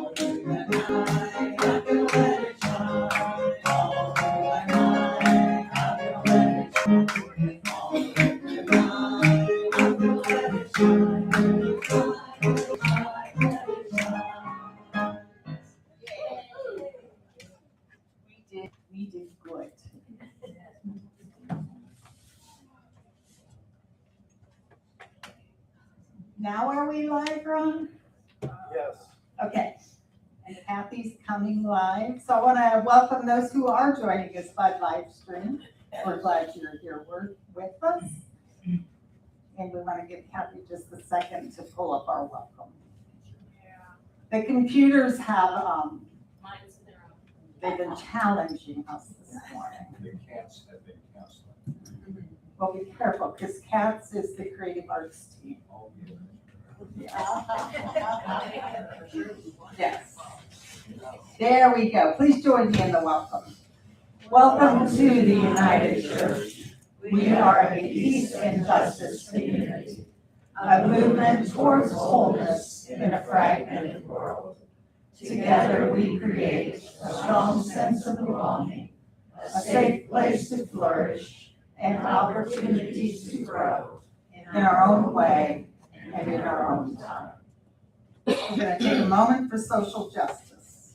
We did good. Now are we live, Ron? Yes. Okay. And Kathy's coming live. So I want to welcome those who are joining us by live stream. We're glad you're here with us. And we want to give Kathy just a second to pull up our welcome. The computers have, they've been challenging us this morning. The cats have been counseling. Well, be careful, because CATS is the creative arts team. Oh, Yes. There we go. Please join me in the welcome. Welcome to the United Church. We are a peace and justice community, a movement towards wholeness in a fragmented world. Together we create a strong sense of belonging, a safe place to flourish, and opportunities to grow in our own way and in our own time. We're going to take a moment for social justice.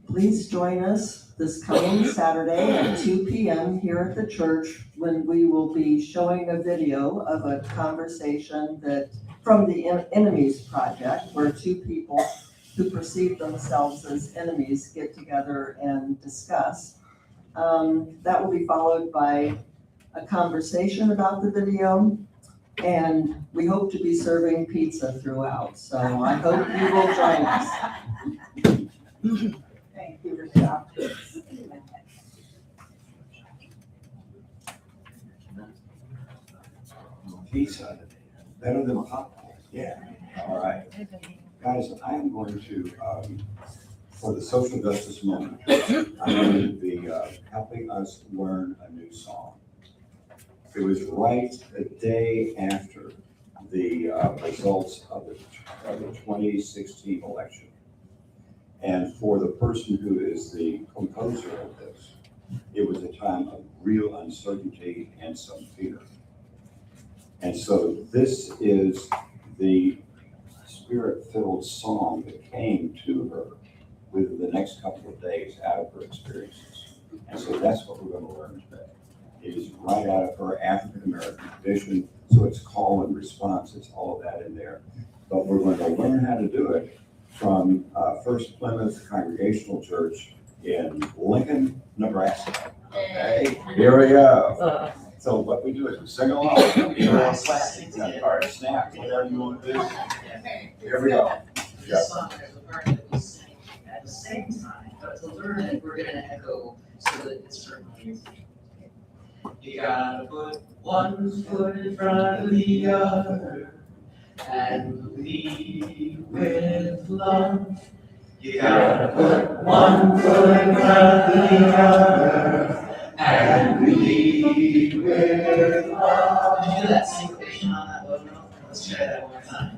Please join us this coming Saturday at 2 p.m. here at the church when we will be showing a video of a conversation that from the Enemies Project, where two people who perceive themselves as enemies get together and discuss. That will be followed by a conversation about the video, and we hope to be serving pizza throughout. So I hope you will join us. Thank you, Rochelle. Pizza, better than popcorn. Yeah. All right. Guys, I am going to, for the social justice moment, I'm going to be helping us learn a new song. It was right a day after the results of the 2016 election. And for the person who is the composer of this, it was a time of real uncertainty and some fear. And so this is the spirit-filled song that came to her within the next couple of days out of her experiences. And so that's what we're going to learn today. It is right out of her African-American tradition, so it's call and response, it's all of that in there. But we're going to learn how to do it from First Plymouth Congregational Church in Lincoln, Nebraska. Okay, here we go. So what we do is we sing along. Snap, whatever you want to do. Here we go. This song has a part that we sing at the same time, but to learn it, we're going to echo so that it's certainly. You gotta put one foot in front of the other and lead with love. You gotta put one foot in front of the other and lead with love. Did you do that syncopation on that low note? Let's try that one more time.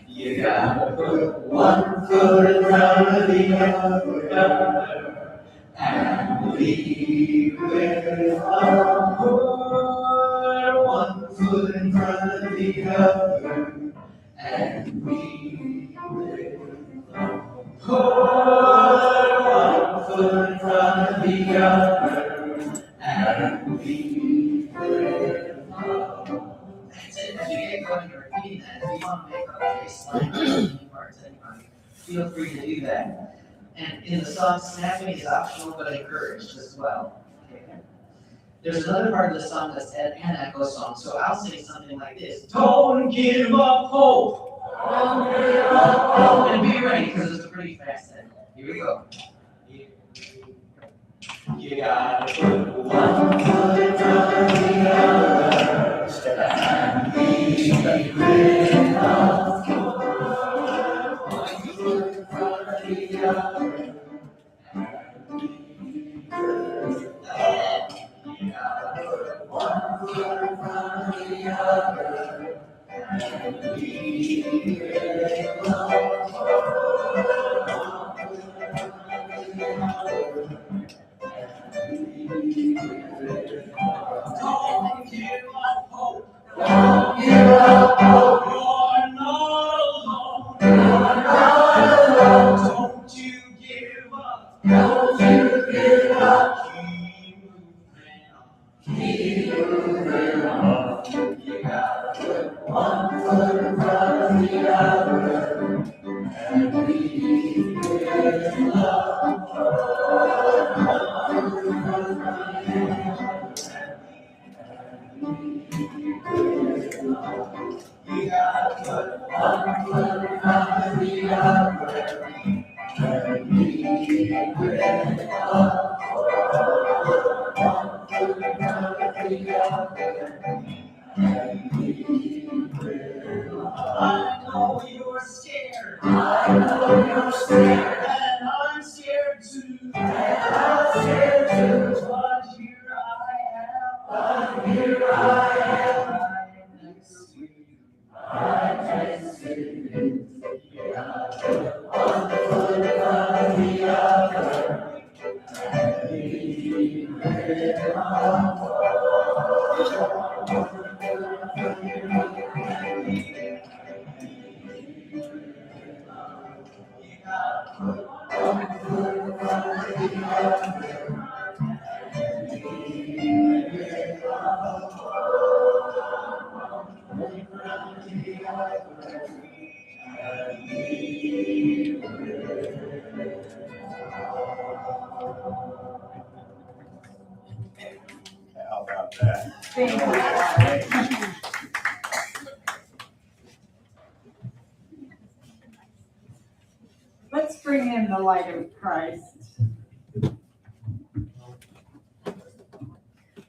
You gotta put one foot in front of the other and lead with love. Put one foot in front of the other and lead with love. Put one foot in front of the other and lead with love. That's it. As we get going, you're repeating that. If you want to make a baseline parts anymore, feel free to do that. And in the song, snapping is optional but encouraged as well. Okay. There's another part of the song that's an echo song, so I'll sing something like this. Don't give up hope. Don't give up hope. And be ready because it's a pretty fast set. Here we go. You gotta put one foot in front of the other. And be with love. One foot in front of the other. And be with love. You gotta put one foot in front of the Don't give up hope. Don't give up hope. You're not alone. You're not alone. Don't you give up. Don't you give up. Keep moving on. Keep moving on. You gotta put one foot in front of the other and believe in love. You gotta put one foot in front of the other and believe in love. One foot in front of the other and believe in love. I know you're scared. I know you're scared. And I'm scared too. And I'm scared too. But here I am. But here I am. Right next to you. Right next to you. Yeah. One foot in front of the other. And believe in love. How about that? Thank you. Let's bring in the light of Christ.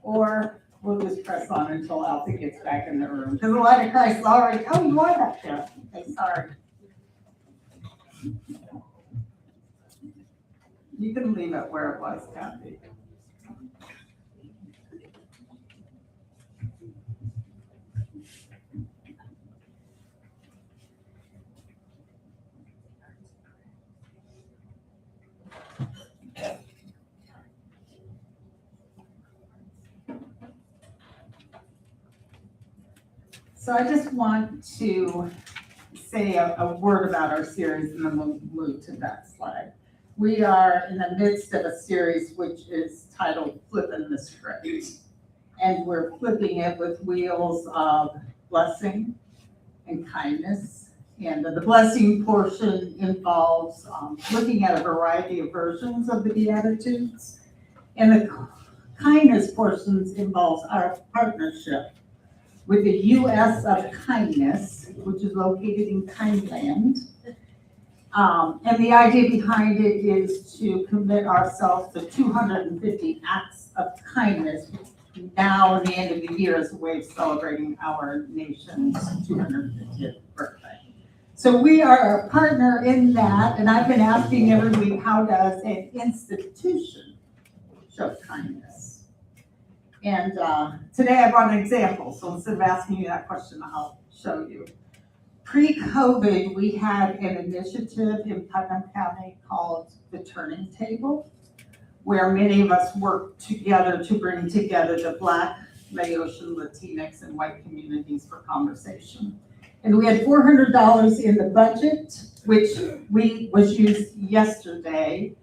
Or we'll just press on until Alfie gets back in the room. Because the light of Christ is already, oh, you are back there. Okay, sorry. You can leave it where it was, Kathy. So I just want to say a word about our series and then we'll move to that slide. We are in the midst of a series which is titled Flipping the Script. And we're flipping it with wheels of blessing and kindness. And the blessing portion involves looking at a variety of versions of the Beatitudes. And the kindness portions involves our partnership with the U.S. of Kindness, which is located in Kindland. And the idea behind it is to commit ourselves to 250 acts of kindness now in the end of the year as a way of celebrating our nation's 250th birthday. So we are a partner in that, and I've been asking every week, how does an institution show kindness? And today I brought an example, so instead of asking you that question, I'll show you. Pre-COVID, we had an initiative in Putnam County called the Turning Table, where many of us worked together to bring together the Black, Laotian, Latinx, and white communities for conversation. And we had $400 in the budget, which was used yesterday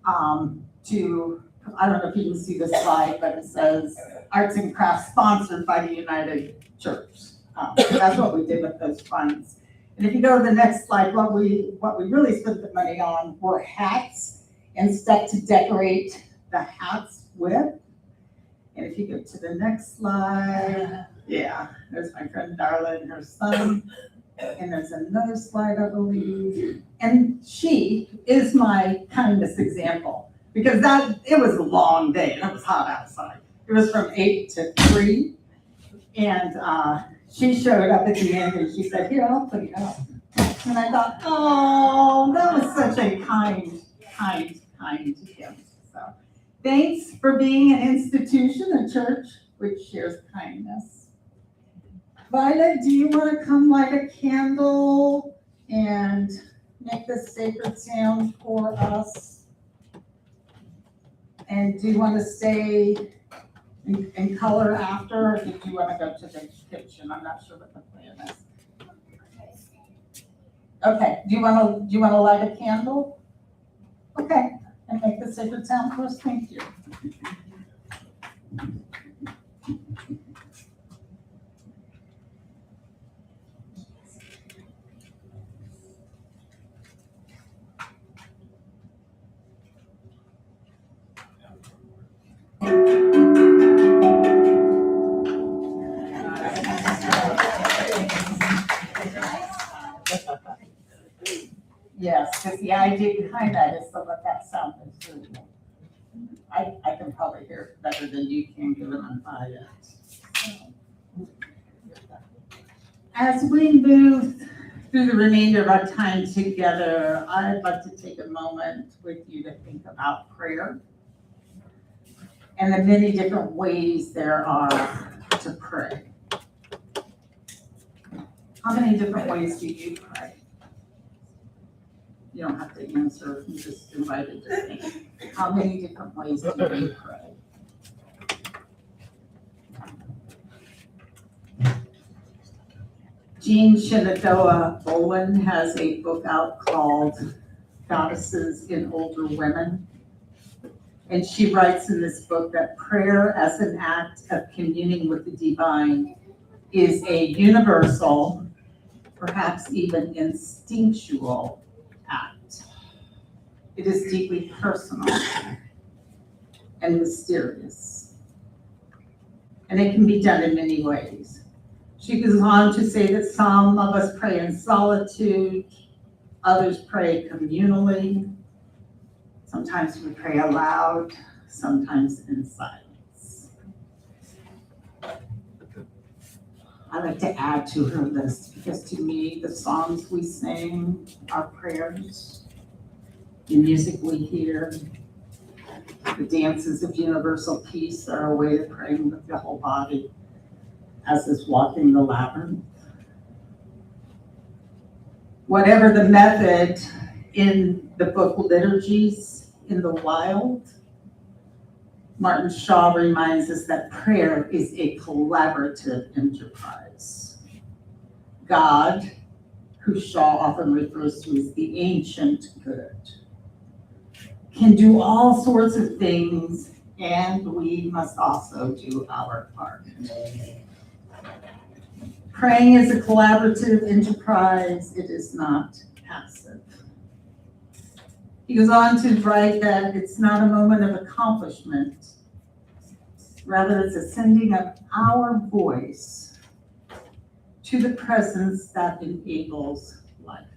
to, I don't know if you can see the slide, but it says Arts and Crafts sponsored by the United Church. That's what we did with those funds. And if you go to the next slide, what we really spent the money on were hats and stuff to decorate the hats with. And if you go to the next slide, yeah, there's my friend Darla and her son. And there's another slide, I believe. And she is my kindness example, because it was a long day and it was hot outside. It was from 8 to 3. And she showed up at the end and she said, here, I'll put it up. And I thought, oh, that was such a kind gift. So thanks for being an institution, a church which shares kindness. Violet, do you want to come light a candle and make this sacred sound for us? And do you want to stay in color after, or did you want to go to the kitchen? I'm not sure what the plan is. Okay, do you want to light a candle? Okay, and make the sacred sound for us. Thank you. Yes, because the idea behind that is to let that sound through. I can probably hear it better than you can given I'm quiet. As we move through the remainder of our time together, I'd like to take a moment with you to think about prayer and the many different ways there are to pray. How many different ways do you pray? You don't have to answer, you just invited to think. How many different ways do you pray? Jean Shenandoah Bowen has a book out called Goddesses in Older Women. And she writes in this book that prayer as an act of communing with the divine is a universal, perhaps even instinctual act. It is deeply personal and mysterious. And it can be done in many ways. She goes on to say that some of us pray in solitude, others pray communally. Sometimes we pray aloud, sometimes in silence. I like to add to her list because to me, the songs we sing are prayers. The music we hear, the dances of universal peace are a way of praying with the whole body, as is walking the labyrinth. Whatever the method in the book Liturgies in the Wild, Martin Shaw reminds us that prayer is a collaborative enterprise. God, who Shaw often refers to as the ancient good, can do all sorts of things, and we must also do our part. Praying is a collaborative enterprise. It is not passive. He goes on to write that it's not a moment of accomplishment. Rather, it's a sending of our voice to the presence that enables life.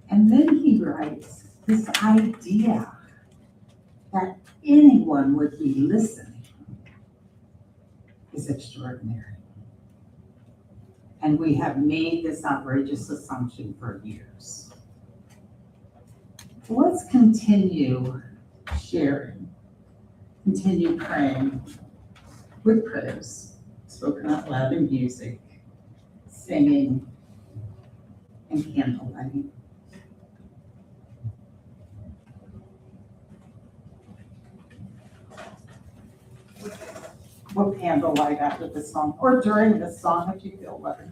And then he writes this idea that anyone would be listening is extraordinary. And we have made this outrageous assumption for years. Let's continue sharing, continue praying with prayers, spoken out loud in music, singing, and candle lighting. We'll candlelight after the song, or during the song if you feel better.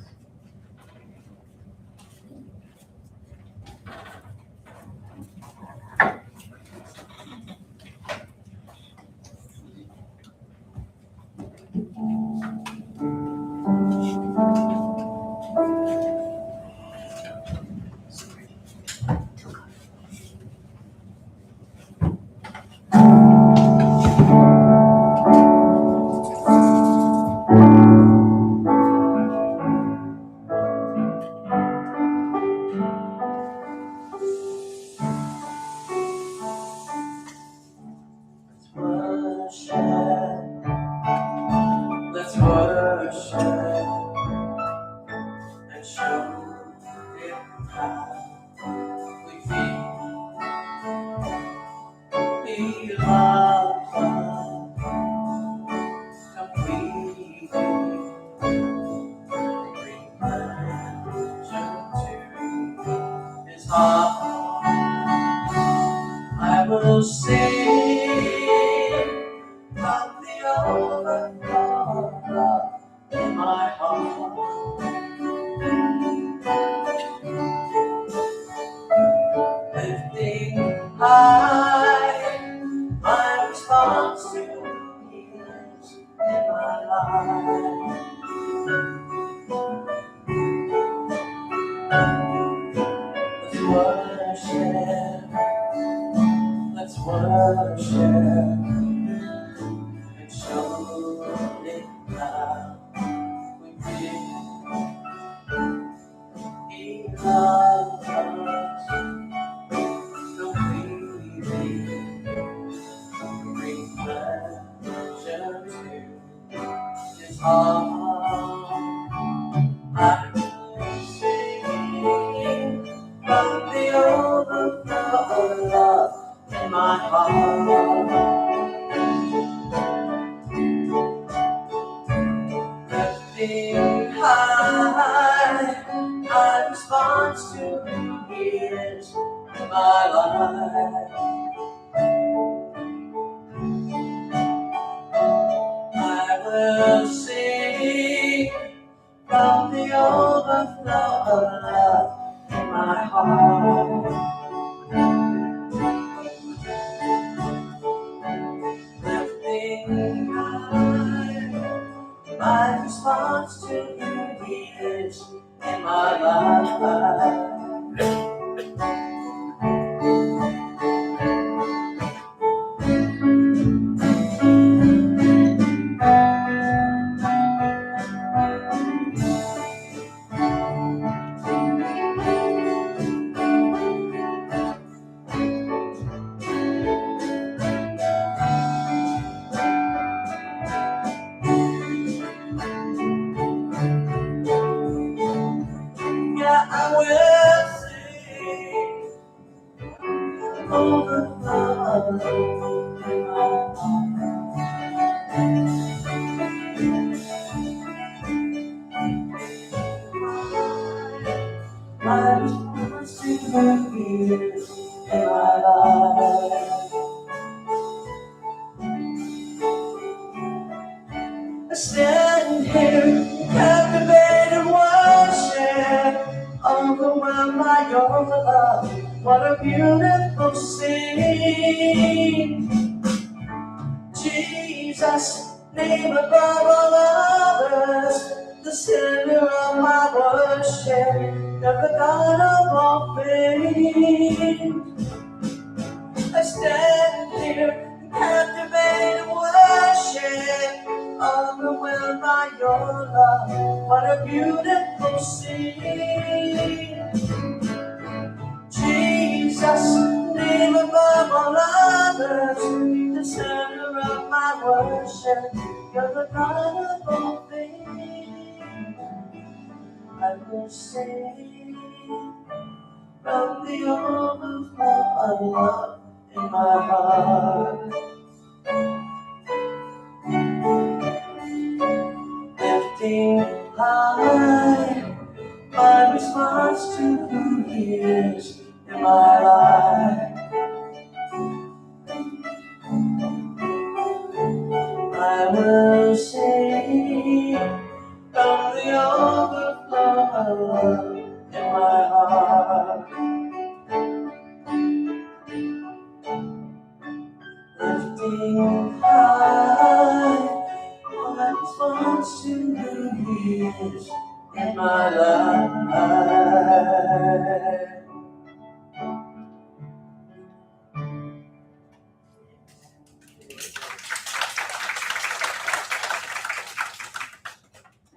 sing of the overflow of love in my heart. Lifting high my response to years in my life. Let's worship, let's worship, and show it now. We did, He loved us completely, bring pleasure to His heart. I will sing from the overflow of love in my heart. Lifting high my response to years in my life. I will sing from the overflow of love in my heart. Lifting high my response to years in my life. Yeah, I will sing overflow of love in my heart. My response to the years in my life. I stand here captivated, worship, overwhelmed by your love. What a beautiful scene. Jesus, name above all others, the center of my worship, you're the God of all things. I stand here captivated, worship, overwhelmed by your love. What a beautiful scene. Jesus, name above all others, the center of my worship, you're the God of all things. I will sing from the overflow of love in my heart. Lifting high my response to who He is in my life. I will sing from the overflow of love in my heart. Lifting high my response to who He is in my life.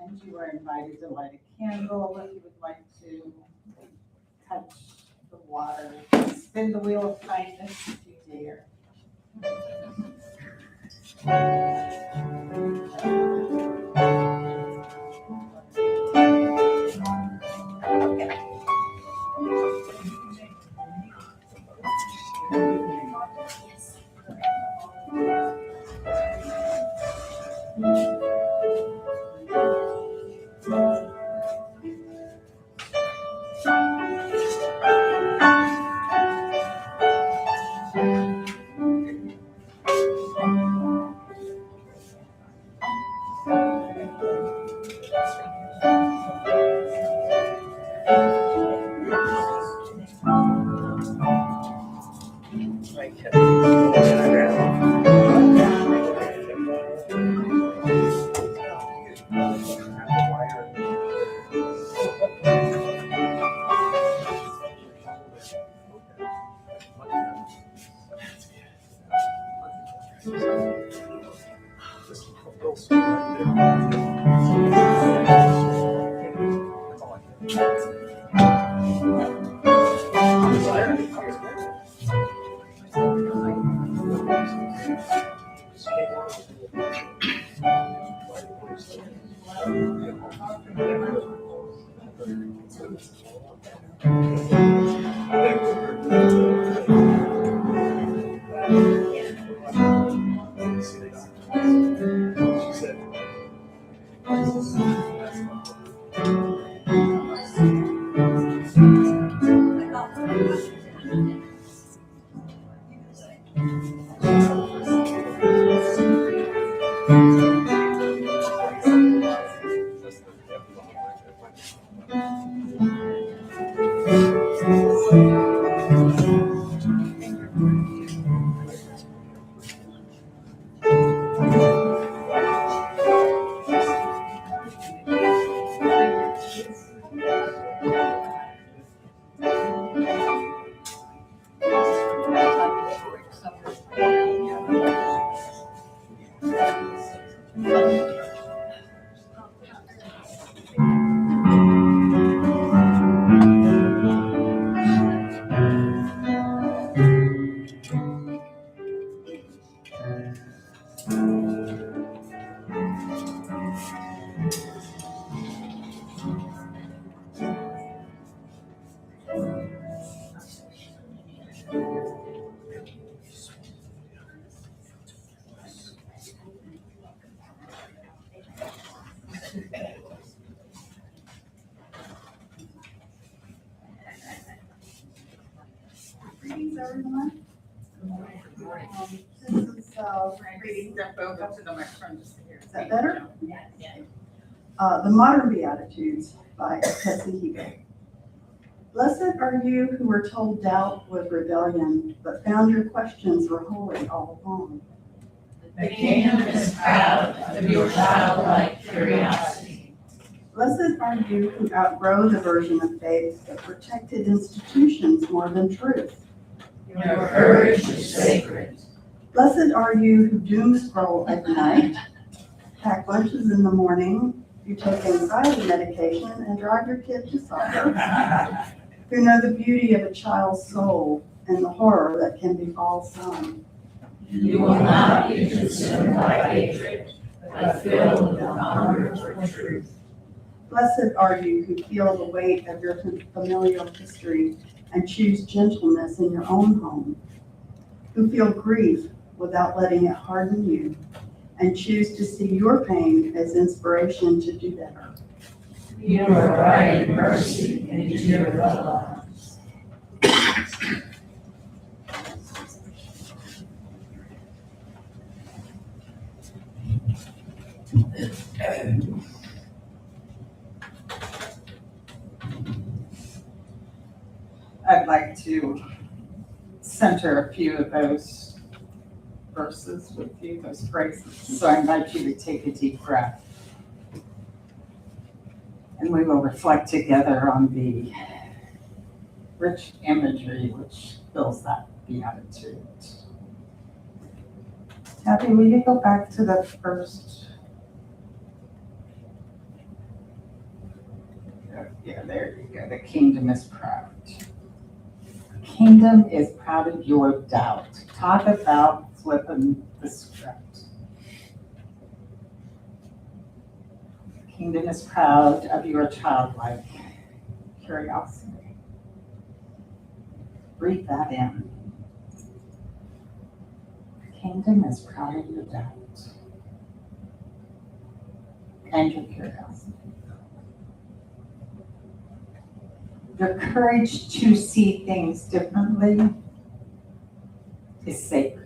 And you are invited to light a candle if you would like to touch the water. Spin the wheel of kindness if you dare. Greetings, everyone. This is reading. Go to the microphone just to hear. Is that better? The Modern Beatitudes by Tessie Heber. Blessed are you who were told doubt was rebellion, but found your questions were holy all along. The kingdom is proud of your childlike curiosity. Blessed are you who outgrow the version of faith that protected institutions more than truth. Your courage is sacred. Blessed are you who doom scroll at night, pack lunches in the morning, you take anxiety medication and drive your kid to soccer, who know the beauty of a child's soul and the horror that can befall some. You will not be consumed by hatred, but filled with hunger for truth. Blessed are you who feel the weight of your familial history and choose gentleness in your own home, who feel grief without letting it harden you, and choose to see your pain as inspiration to do better. You are writing mercy into your bloodlines. I'd like to center a few of those verses with you, those phrases. So I invite you to take a deep breath. And we will reflect together on the rich imagery which fills that beatitude. Kathy, will you go back to the first? Yeah, there you go. The kingdom is proud. The kingdom is proud of your doubt. Talk about flipping the script. The kingdom is proud of your childlike curiosity. Breathe that in. The kingdom is proud of your doubt and your curiosity. Your courage to see things differently is sacred.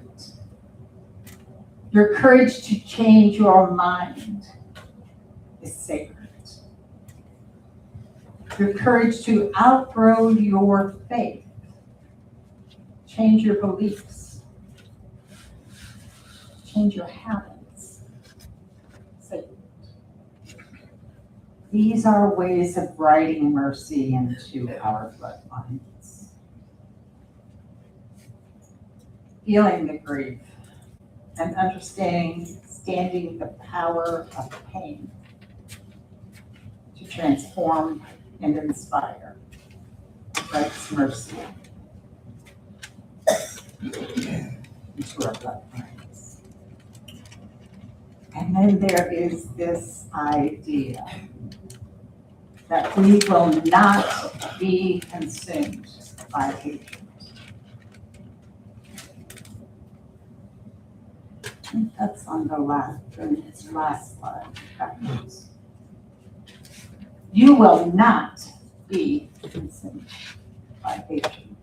Your courage to change your mind is sacred. Your courage to outgrow your faith, change your beliefs, change your habits, sacred. These are ways of writing mercy into our bloodlines. Feeling the grief and understanding understanding the power of pain to transform and inspire. Christ's mercy into our bloodlines. And then there is this idea that we will not be consumed by hatred. I think that's on the last slide. Backwards. You will not be consumed by hatred,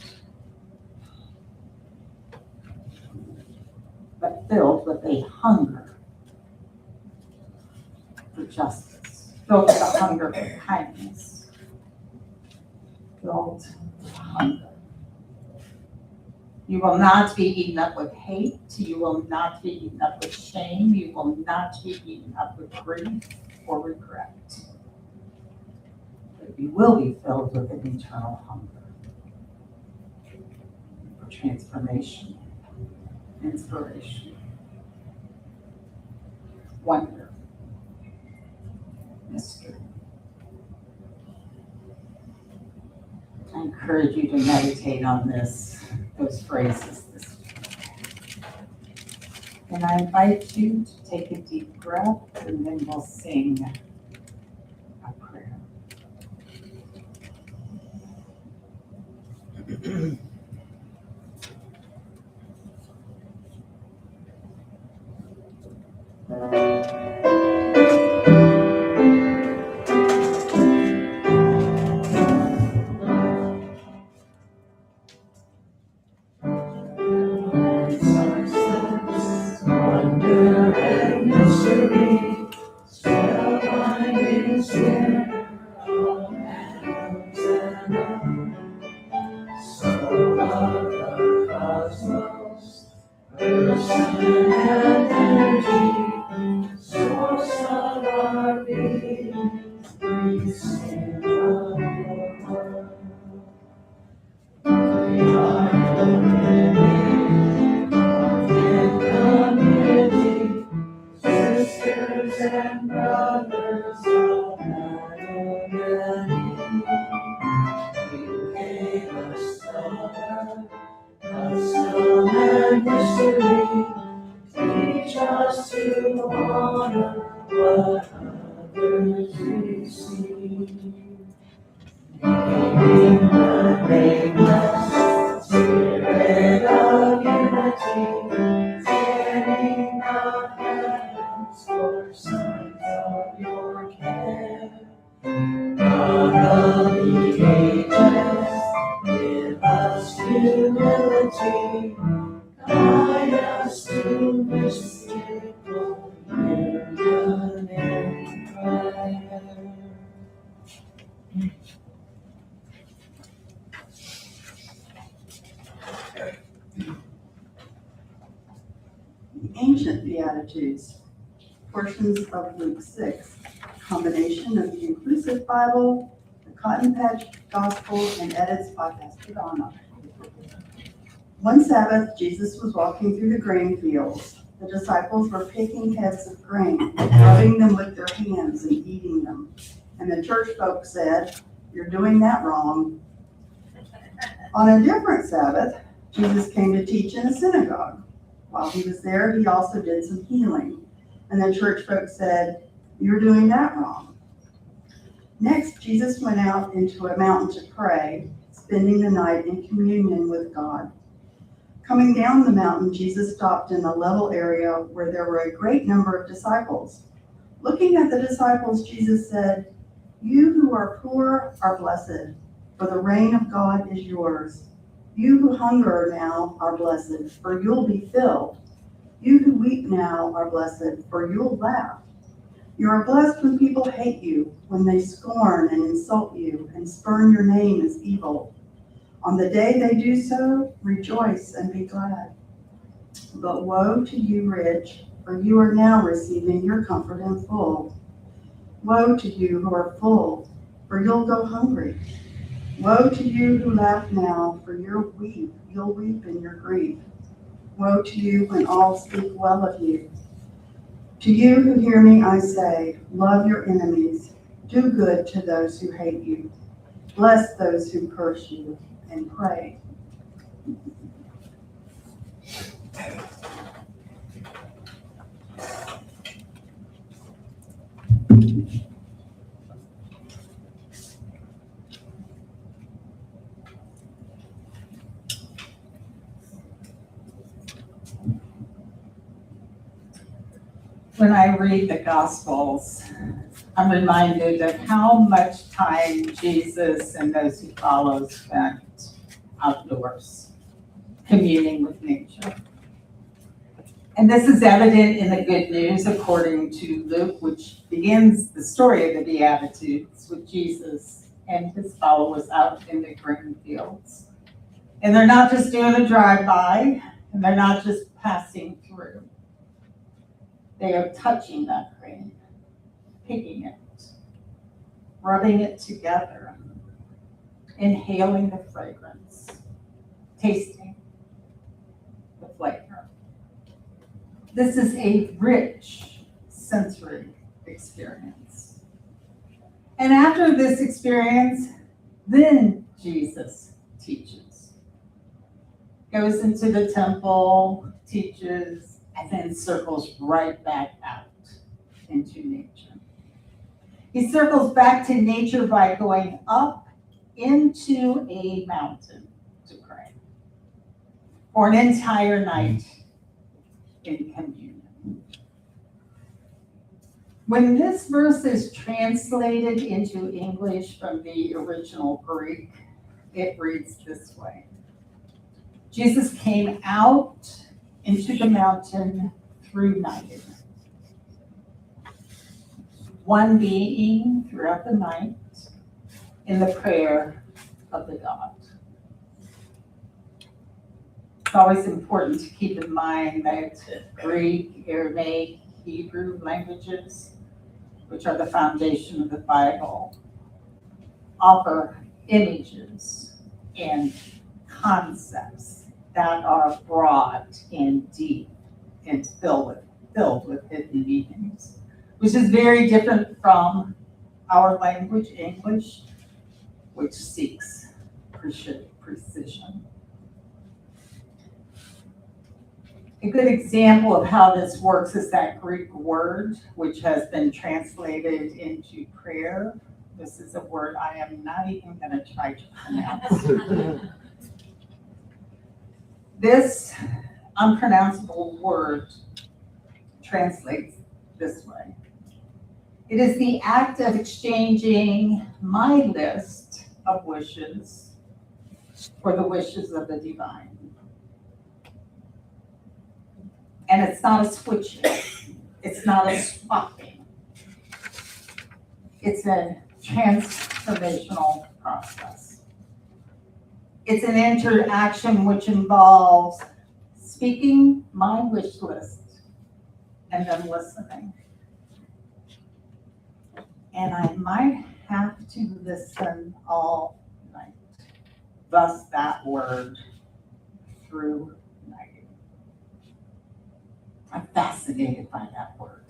but filled with a hunger for justice, filled with a hunger for kindness, filled with hunger. You will not be eaten up with hate. You will not be eaten up with shame. You will not be eaten up with grief or regret. But you will be filled with an eternal hunger for transformation, inspiration, wonder, mystery. I encourage you to meditate on those phrases this week. And I invite you to take a deep breath, and then we'll sing a prayer. Wonder and mystery, spellbinding sphere of atoms and soul of the cosmos, person and energy, source of our being, we sing of your word. We are your living, community, sisters and brothers of humanity. You gave us the custom and history. Teach us to honor what others receive. In the nameless spirit of unity, standing the heavens for signs of your care. God of the ages, give us humility, guide us to mystical union in prayer. The ancient Beatitudes, portions of Luke 6, combination of the Inclusive Bible, the Cotton Patch Gospel, and edits by Pastor Donna. One Sabbath, Jesus was walking through the grain fields. The disciples were picking heads of grain, rubbing them with their hands and eating them. And the church folk said, "You're doing that wrong." On a different Sabbath, Jesus came to teach in a synagogue. While he was there, he also did some healing. And the church folk said, "You're doing that wrong." Next, Jesus went out into a mountain to pray, spending the night in communion with God. Coming down the mountain, Jesus stopped in a level area where there were a great number of disciples. Looking at the disciples, Jesus said, "You who are poor are blessed, for the reign of God is yours. You who hunger now are blessed, for you'll be filled. You who weep now are blessed, for you'll laugh. You are blessed when people hate you, when they scorn and insult you and spurn your name as evil. On the day they do so, rejoice and be glad. But woe to you, rich, for you are now receiving your comfort in full. Woe to you who are full, for you'll go hungry. Woe to you who laugh now, for you'll weep in your grief. Woe to you when all speak well of you. To you who hear me, I say, love your enemies, do good to those who hate you, bless those who curse you, and pray. When I read the Gospels, I'm reminded of how much time Jesus and those who follow spent outdoors, communing with nature. And this is evident in the Good News according to Luke, which begins the story of the Beatitudes with Jesus and his followers out in the green fields. And they're not just doing a drive-by, and they're not just passing through. They are touching that grain, picking it, rubbing it together, inhaling the fragrance, tasting the flavor. This is a rich sensory experience. And after this experience, then Jesus teaches. Goes into the temple, teaches, and then circles right back out into nature. He circles back to nature by going up into a mountain to pray for an entire night in communion. When this verse is translated into English from the original Greek, it reads this way. Jesus came out into the mountain through night. One being throughout the night in the prayer of the God. It's always important to keep in mind that Greek, Aramaic, Hebrew languages, which are the foundation of the Bible, offer images and concepts that are broad and deep and filled with hidden meanings, which is very different from our language, English, which seeks precision. A good example of how this works is that Greek word, which has been translated into prayer. This is a word I am not even going to try to pronounce. This unpronounceable word translates this way. It is the act of exchanging my list of wishes for the wishes of the divine. And it's not a switching. It's not a swapping. It's a transformational process. It's an interaction which involves speaking my wish list and then listening. And I might have to listen all night. Thus that word, through night. I'm fascinated by that word.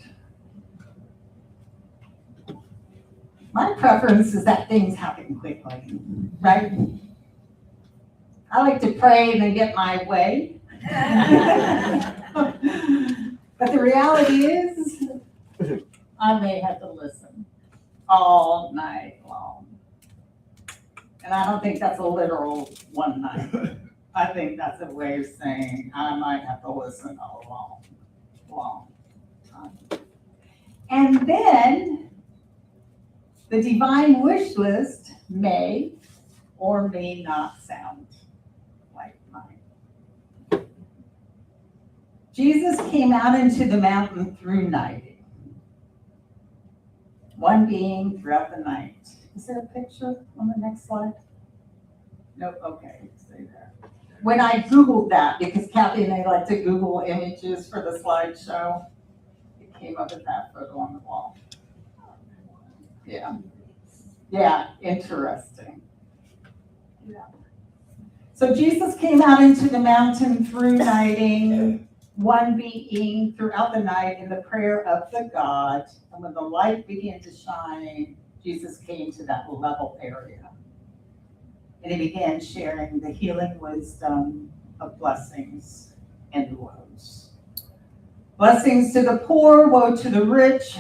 My preference is that things happen quickly, right? I like to pray and then get my way. But the reality is, I may have to listen all night long. And I don't think that's a literal one night. I think that's a way of saying I might have to listen a long time. And then the divine wish list may or may not sound like mine. Jesus came out into the mountain through night. One being throughout the night. Is there a picture on the next slide? Nope, okay, stay there. When I Googled that, because Kathy and I like to Google images for the slideshow, it came up with that photo on the wall. Yeah, interesting. Yeah. So Jesus came out into the mountain through nighting. one being throughout the night in the prayer of the God. And when the light began to shine, Jesus came to that level area. And he began sharing the healing wisdom of blessings and woes. Blessings to the poor, woe to the rich.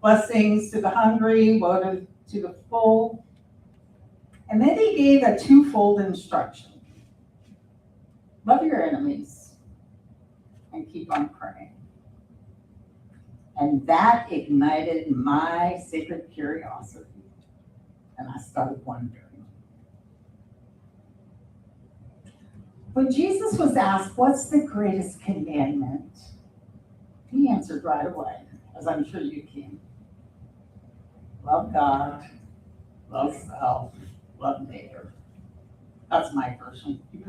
Blessings to the hungry, woe to the full. And then he gave a twofold instruction. Love your enemies and keep on praying. And that ignited my sacred curiosity. And I started wondering. When Jesus was asked, what's the greatest commandment? He answered right away, as I'm sure you can. Love God, love self, love neighbor. That's my version. You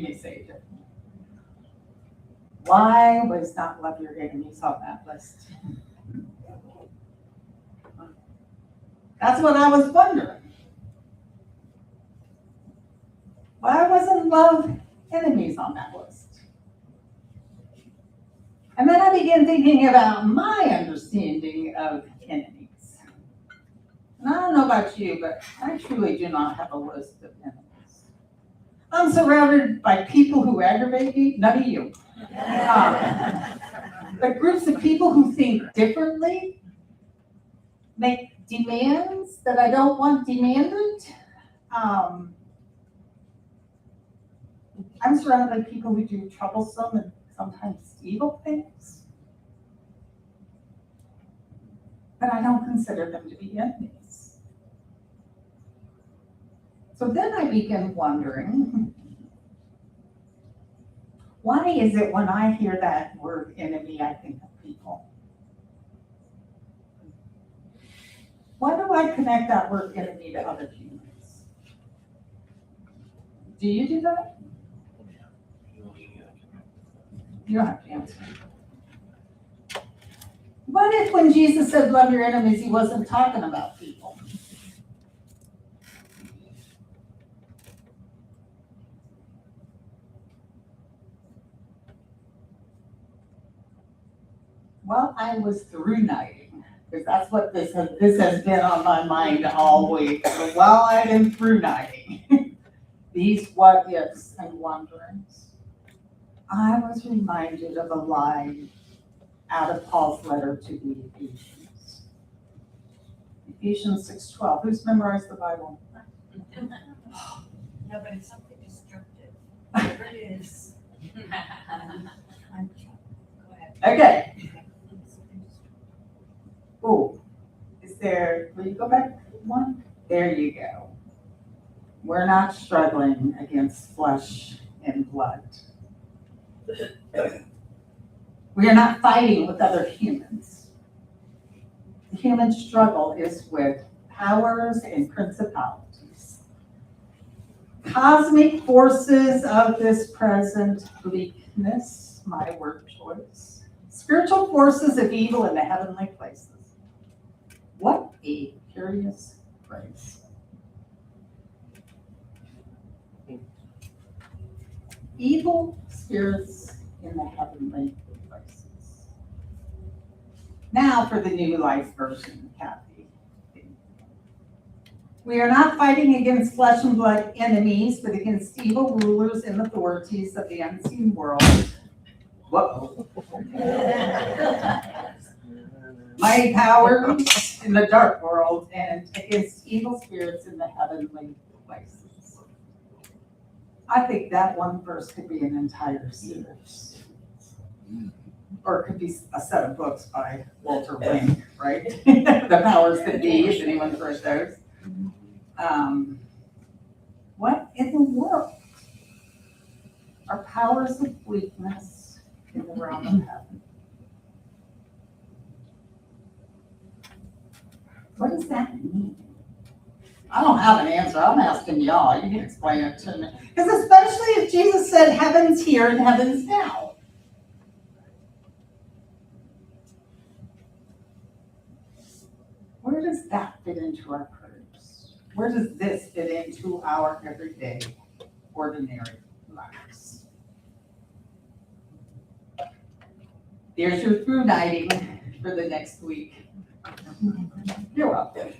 may say it differently. Why was not love your enemies on that list? That's what I was wondering. Why wasn't love enemies on that list? And then I began thinking about my understanding of enemies. And I don't know about you, but I truly do not have a list of enemies. I'm surrounded by people who aggravate me, none of you. But groups of people who think differently, make demands that I don't want demanded. I'm surrounded by people who do troublesome and sometimes evil things. But I don't consider them to be enemies. So then I began wondering, why is it when I hear that word enemy, I think of people? Why do I connect that word enemy to other humans? Do you do that? You don't have to answer. What if when Jesus said love your enemies, he wasn't talking about people? Well, I was through nighting, because that's what this has been on my mind all week. So while I've been through nighting, these what ifs and wonderings, I was reminded of a line out of Paul's letter to the Ephesians. Ephesians 6:12. Who's memorized the Bible? No, but it's something destructive. Whatever it is. Go ahead. Okay. Oh, will you go back one? There you go. We're not struggling against flesh and blood. We are not fighting with other humans. The human struggle is with powers and principalities. Cosmic forces of this present bleakness, my word choice. Spiritual forces of evil in the heavenly places. What a curious phrase. Evil spirits in the heavenly places. Now for the New Life version, Kathy. We are not fighting against flesh and blood enemies, but against evil rulers and authorities of the unseen world. Whoa. Mighty powers in the dark world and against evil spirits in the heavenly places. I think that one verse could be an entire series. Or it could be a set of books by Walter Wink, right? The powers that be, if anyone's read those. What in the world are powers of weakness in the realm of heaven? What does that mean? I don't have an answer. I'm asking y'all. You can explain it to me. Because especially if Jesus said heaven's here and heaven's now. Where does that fit into our prayers? Where does this fit into our everyday, ordinary lives? There's your through nighting for the next week. You're welcome.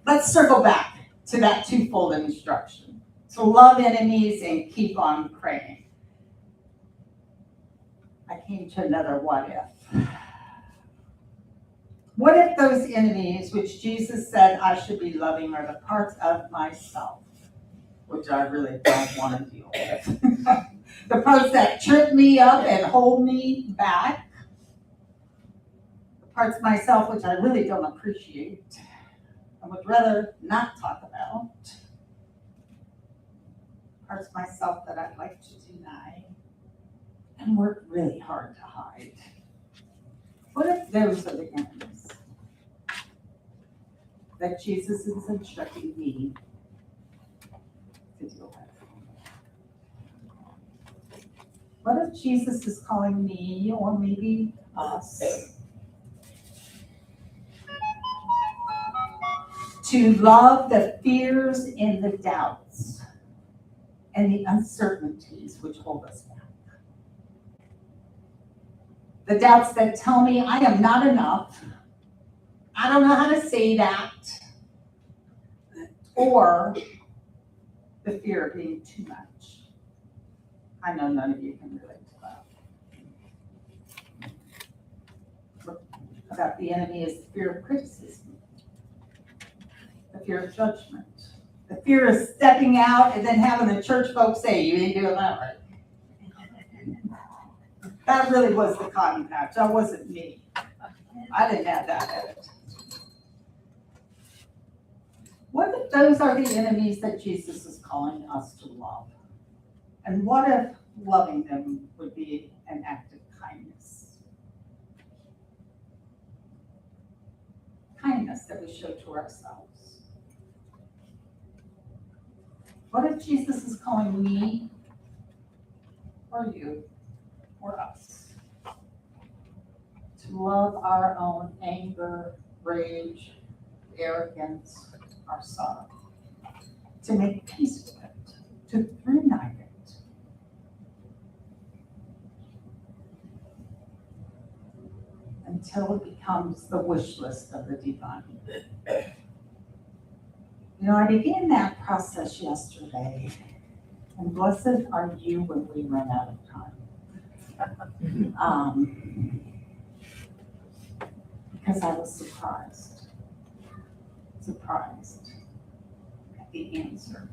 Let's circle back to that twofold instruction. To love enemies and keep on praying. I came to another what if. What if those enemies which Jesus said I should be loving are the parts of myself, which I really don't want to deal with? The parts that trip me up and hold me back. The parts of myself which I really don't appreciate. I would rather not talk about. Parts of myself that I'd like to deny and work really hard to hide. What if those are the enemies that Jesus is instructing me to deal with? What if Jesus is calling me, or maybe us, to love the fears and the doubts and the uncertainties which hold us back? The doubts that tell me I am not enough, I don't know how to say that, or the fear of being too much. I know none of you can relate to that. About the enemy is the fear of criticism, the fear of judgment, the fear of stepping out and then having the church folks say, you ain't doing that right. That really was the cotton patch. That wasn't me. I didn't have that edit. What if those are the enemies that Jesus is calling us to love? And what if loving them would be an act of kindness? Kindness that we show to ourselves. What if Jesus is calling me, or you, or us, to love our own anger, rage, arrogance, our sorrow, to make peace with it, to unite it, until it becomes the wish list of the divine. You know, I began that process yesterday, and blessed are you when we run out of time. Because I was surprised at the answer.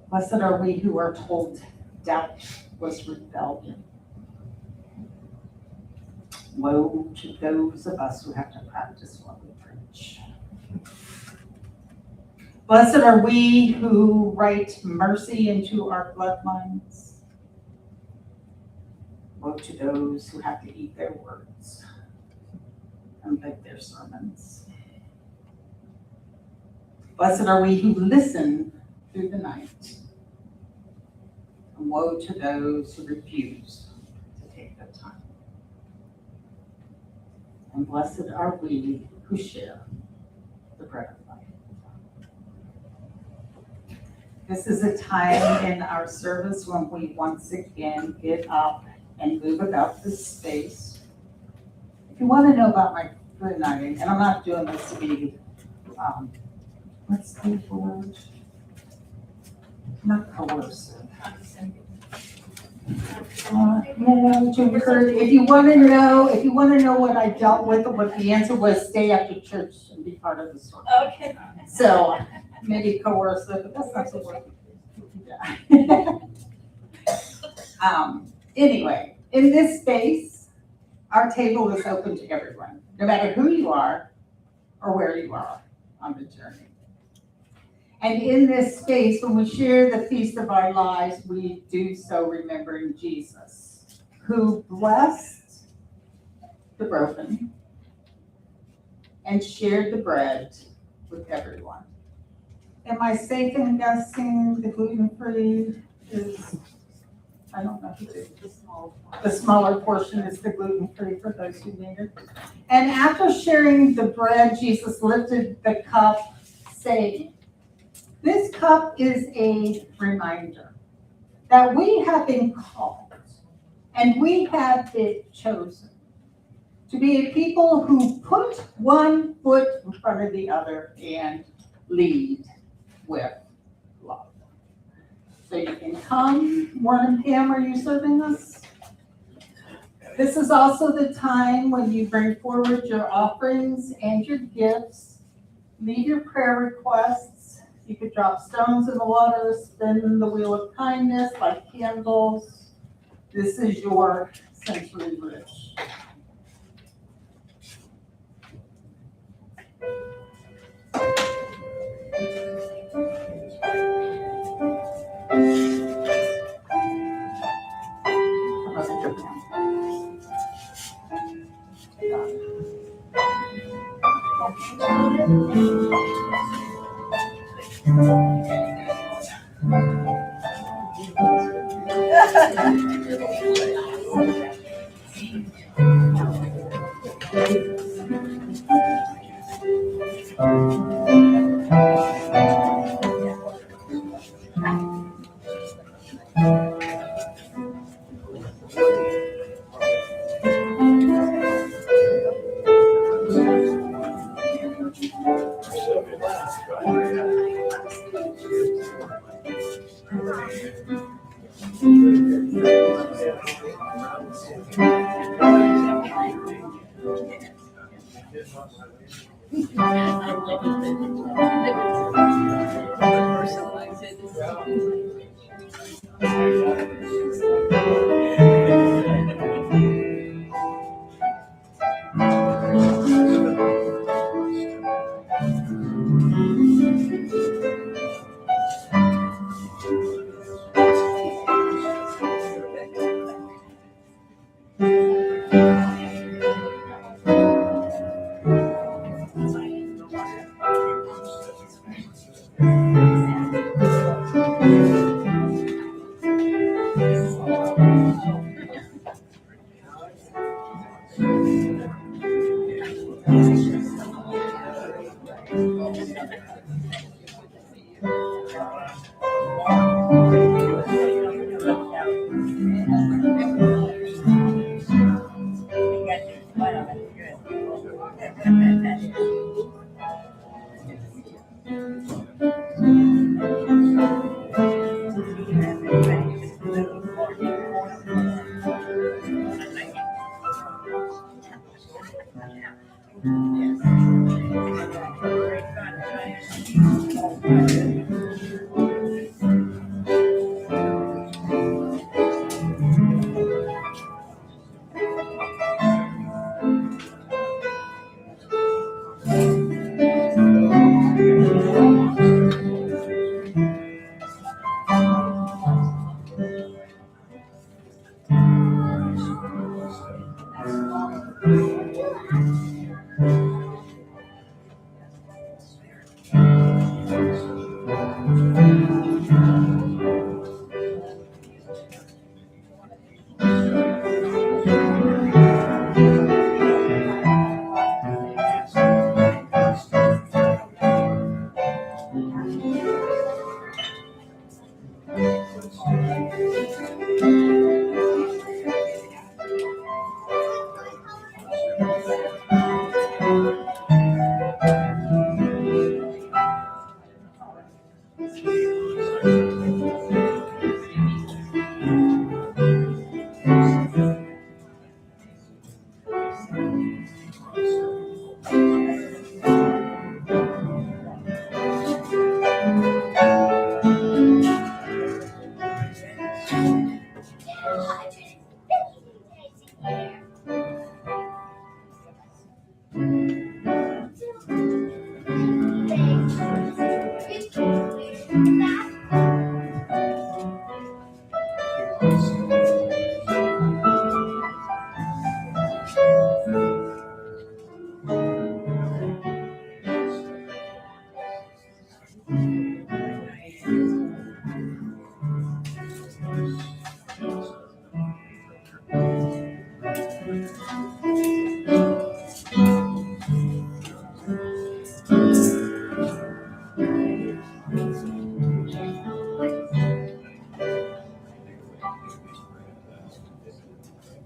Blessed are we who are told doubt was rebellion. Woe to those of us who have to practice what we preach. Blessed are we who write mercy into our bloodlines. Woe to those who have to eat their words and live their sermons. Blessed are we who listen through the night. And woe to those who refuse to take the time. And blessed are we who share the bread of life. This is a time in our service when we once again get up and move about this space. If you want to know about my food nighting, and I'm not doing this to be, what's the word? Not coercive. If you want to know what I dealt with, what the answer was, stay after church and be part of the story. Okay. So maybe coercive, but that's not the word. Yeah. Anyway, in this space, our table is open to everyone, no matter who you are or where you are on the journey. And in this space, when we share the feast of our lives, we do so remembering Jesus, who blessed the broken and shared the bread with everyone. Am I safe in guessing the gluten-free is, I don't know, the smaller portion is the gluten-free for those who need it. And after sharing the bread, Jesus lifted the cup, saying, "This cup is a reminder that we have been called and we have been chosen to be a people who put one foot in front of the other and lead with love. So you can come. Warren and Pam, are you serving us? This is also the time when you bring forward your offerings and your gifts. Leave your prayer requests. You could drop stones in the water, spin the wheel of kindness, light candles. This is your sensory bridge.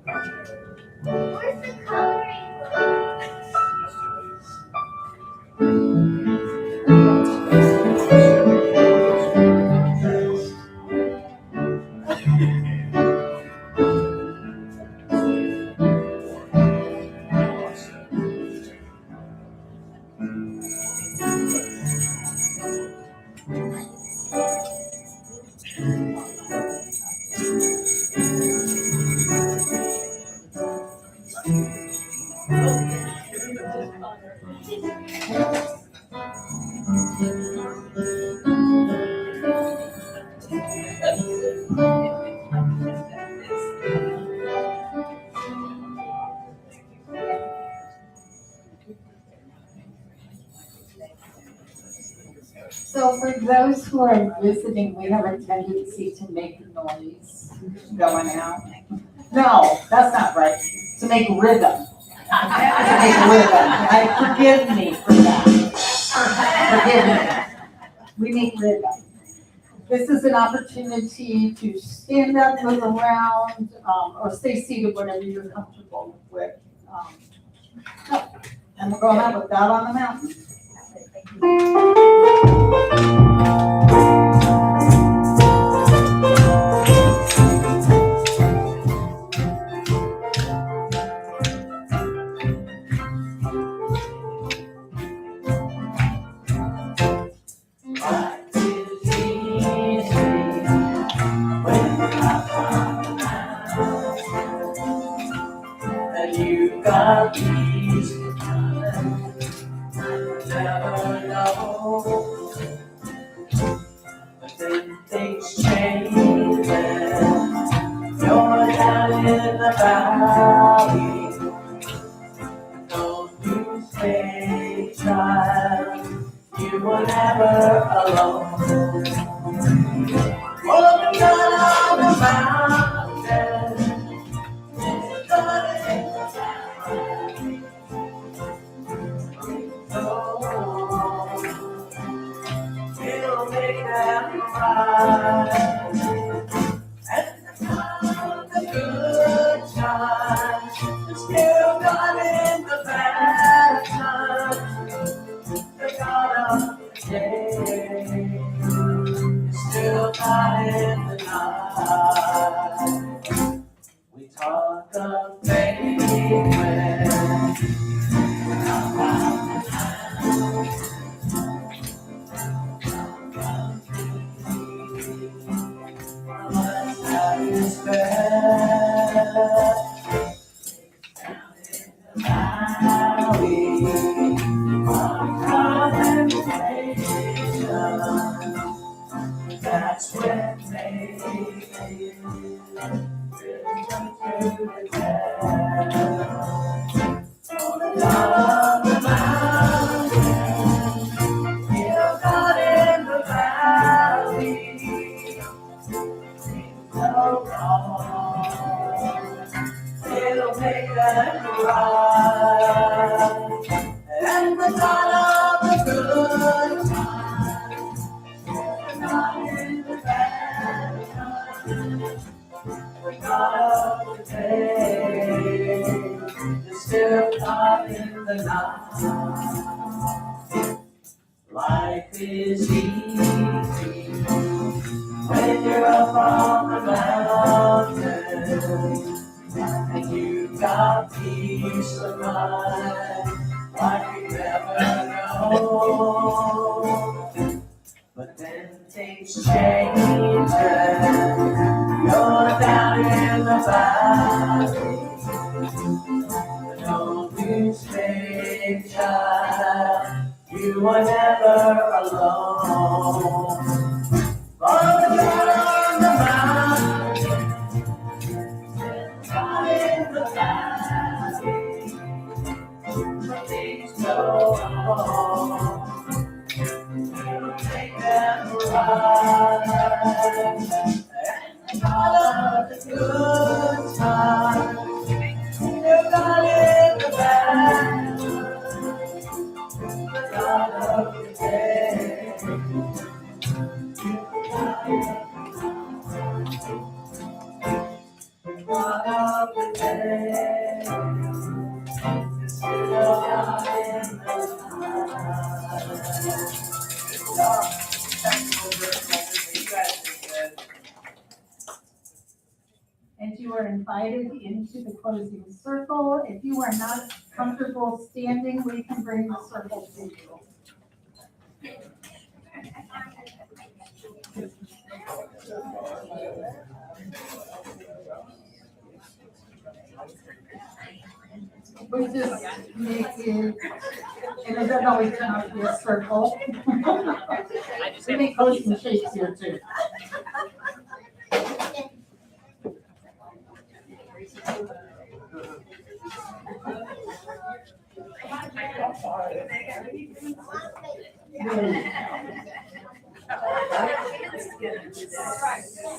Where's the coloring book? So for those who are visiting, we have a tendency to make noise going out. No, that's not right. To make rhythm. To make rhythm. Forgive me for that. Forgive me. We make rhythm. This is an opportunity to stand up, move around, or stay seated, whatever you're comfortable with. And we're going out with God on the mountain. And you got these never know. But then things change and you're down in the valley. Don't you stay, child, you were never alone. Oh, the God on the mountain, the God in the valley. Oh, he'll make them right. And the God of the good times, still God in the bad times. The God of the day, still God in the night. We talk of faith when that is best. Down in the valley, contemplation, that's when faith really comes to the test. For the God of the mountain, he'll God in the valley. So wrong, it'll make them right. And the God of the good times, the God in the bad times, the God of the day, is still God in the night. Life is easy when you're up on the mountain and you got peace of mind like you never know. But then things change and you're down in the valley. Don't lose faith, child, you are never alone. For the God on the mountain, God in the valley, when things go wrong, he'll make them right. And the God of the good times, he'll God in the valley, the God of the day. God of And you are invited into the closing circle. If you are not comfortable standing, we can bring the circle to you. We just make it, and it doesn't always turn out to be a circle. We make close and shapes here too.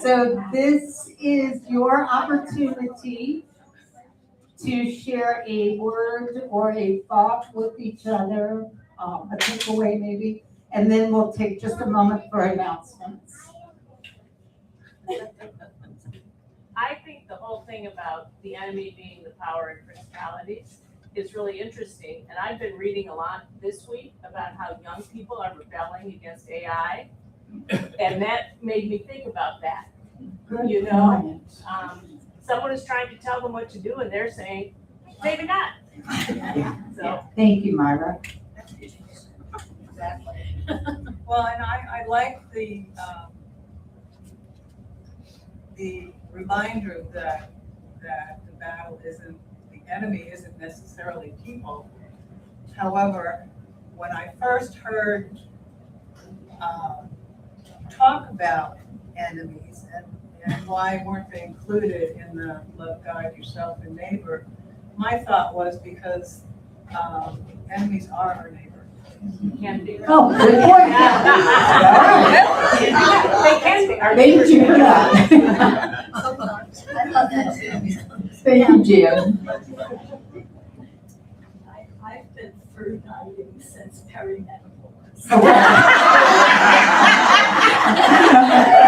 So this is your opportunity to share a word or a thought with each other, a takeaway maybe, and then we'll take just a moment for announcements. I think the whole thing about the enemy being the power and principalities is really interesting. And I've been reading a lot this week about how young people are rebelling against AI. And that made me think about that. You know, someone is trying to tell them what to do and they're saying, maybe not. So. Thank you, Myra. Exactly. Well, and I like the reminder that the battle isn't, the enemy isn't necessarily people. However, when I first heard talk about enemies and why weren't they included in the love God, yourself, and neighbor, my thought was because enemies are our neighbor. Can be. Oh, good point. They can be. Thank you for that. I love that too. Thank you, Jim. I've been fruit eating since perimenopause.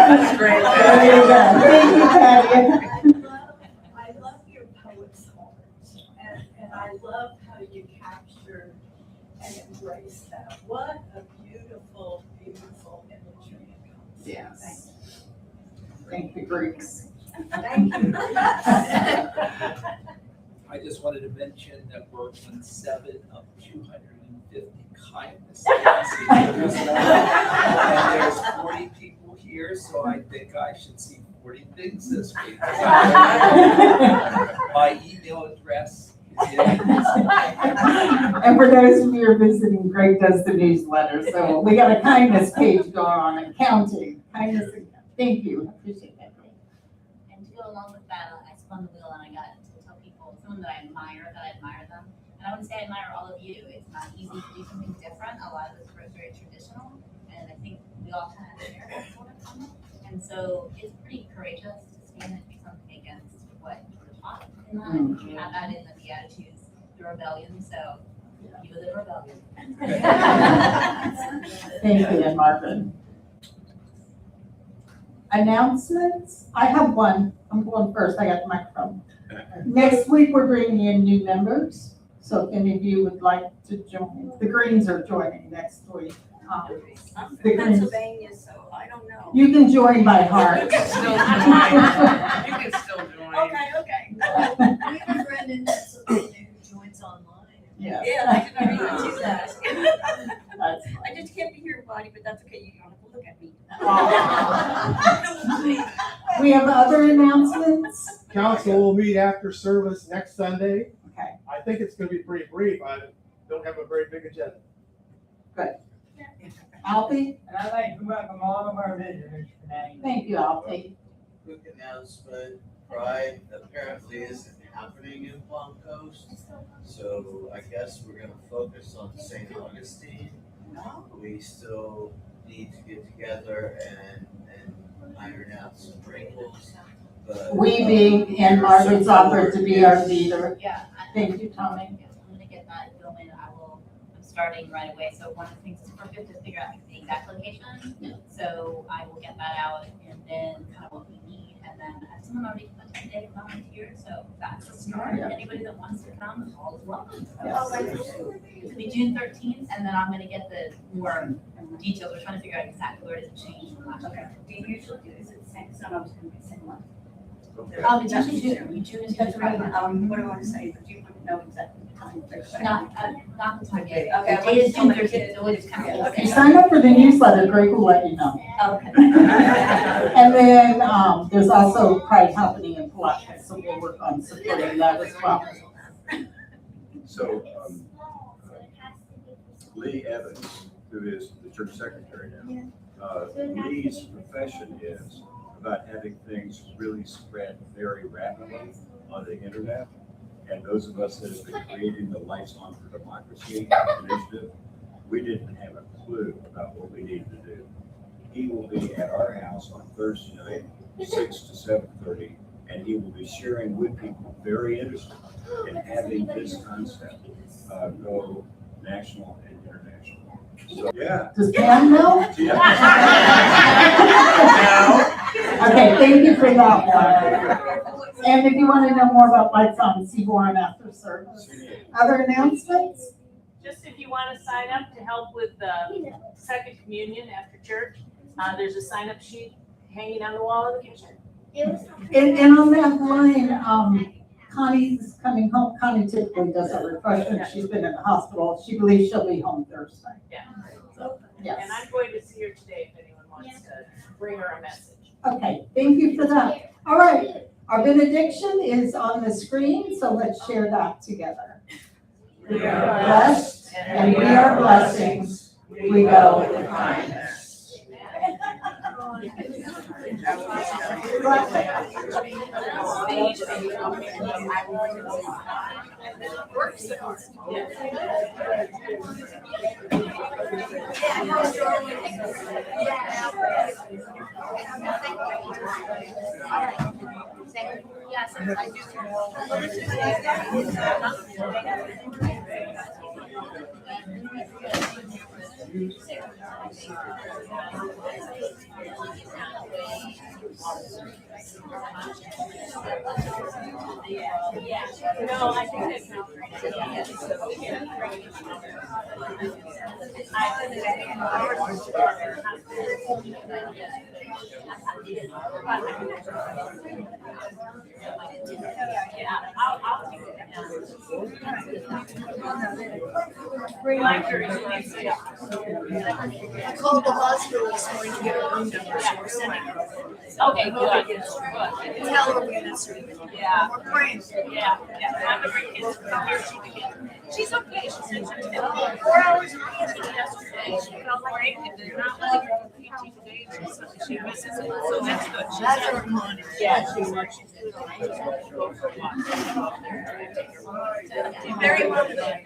That's great. There you go. Thank you, Patty. I love your poet's heart, and I love how you captured and embraced that. What a beautiful, beautiful imagery it comes. Yes. Thank the Greeks. Thank you. I just wanted to mention that we're on 7 of 250 kindness. And there's 40 people here, so I think I should see 40 things this week. My email address is And for those of you who are visiting, Greg does the newsletter, so we got a kindness page going on and counting. Kindness, thank you, appreciate that. And to go along with that, I spun the wheel and I got to tell people, someone that I admire them. And I wouldn't say I admire all of you. It's not easy to do something different. A lot of this is very traditional. And I think we all kind of share that sort of common. And so it's pretty courageous to stand and do something against what we're taught in that. And we have that in the Beatitudes, the rebellion. So you live rebellion. Thank you, Ann Marvin. Announcements? I have one. I'm going first. I got the microphone. Next week, we're bringing in new members. So if any of you would like to join, the Greens are joining next week. I'm The from Greens. Pennsylvania, so I don't know. You can join by heart. You can still join. You can still join. Okay. We have a friend in Pennsylvania who joins online. Yeah. Yeah, I can already do that. That's I just can't be here, everybody, but that's okay. You don't have to look at me. We have other announcements? Council will meet after service next Sunday. Okay. I think it's gonna be pretty brief. I don't have a very big agenda. Alfie? And I'd like to welcome all of our visitors today. Thank you, Alfie. Quick announcement, Pride apparently isn't happening in Palm Coast, so I guess we're gonna focus on St. Augustine. We still need to get together and iron out some wrinkles, but. We being Ann Margaret's offered to be our leader. Yeah. Thank you, Tommy. I'm gonna get that going. I'm starting right away. So one of the things is perfect to figure out the exact location. So I will get that out and then kind of what we need, and then someone already put 10-day volunteer, so that's the start. Anybody that wants to come is always welcome. It'll be June 13th, and then I'm gonna get the more details. We're trying to figure out exactly where it changed from last year. Do you usually do, is it the same, some of it's gonna be the same month? It's usually June. June is That's right, usually what do I want to say, but you wouldn't know exactly the time. not the time. Okay, The date is June 13th, so it's kind of. If you sign up for the newsletter, Greg will let you know. Okay. And then, there's also Pride happening in Pulaski, so we'll work on supporting that as well. So, Lee Evans, who is the church secretary now, Lee's profession is about having things really spread very rapidly on the internet. And those of us that have been creating the Lights On for Democracy initiative, we didn't have a clue about what we needed to do. He will be at our house on Thursday night, 6 to 7:30, and he will be sharing with people very interested in having this concept go national and international. So, yeah. Does Pam know? Okay, thank you for that one. And if you want to know more about Lights On, see Warren after service. Other announcements? Just if you want to sign up to help with the second communion after church, there's a sign-up sheet hanging on the wall in the kitchen. And on that line, Connie's coming home. Connie typically does her refreshment. She's been in the hospital. She believes she'll be home Thursday. Yeah. Yes. And I'm going to see her today if anyone wants to bring her a message. Okay, thank you for that. All right, our benediction is on the screen, so let's share that together. We are blessed and we are blessings. We go with kindness. Yes, I No, I think that's not. Yeah, I'll take it. I called the hospital this morning to get a room number, so we're sending her. Okay, good. Tell her we're gonna see. Yeah. We're praying. Yeah, I'm gonna bring kids to come here, she's okay, she said she was 4 hours a yesterday, she felt great, and they're not like her PT days or something, she misses it, so that's good. She's That's not- our money. Yeah, she's good. Very well done.